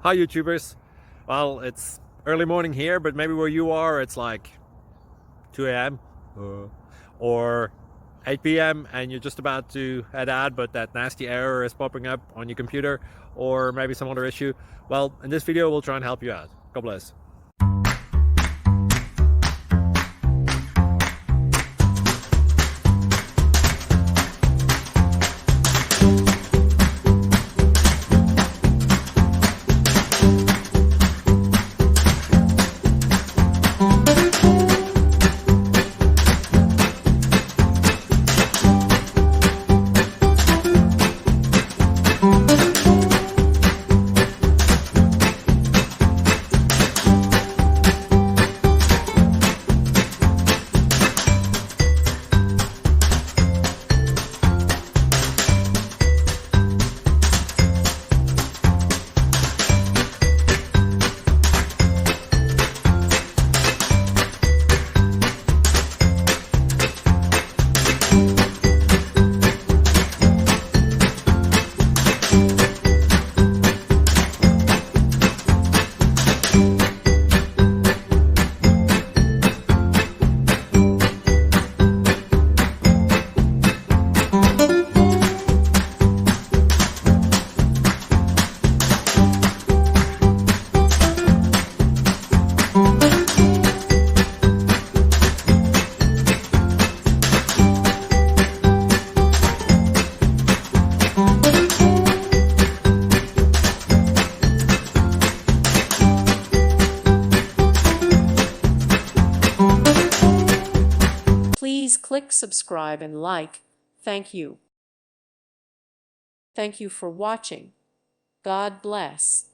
Hi YouTubers. Well, it's early morning here, but maybe where you are it's like 2 a.m. or 8 p.m. and you're just about to head out, but that nasty error is popping up on your computer, or maybe some other issue. Well, in this video we'll try and help you out. God bless. Please click subscribe and like. Thank you. Thank you for watching. God bless.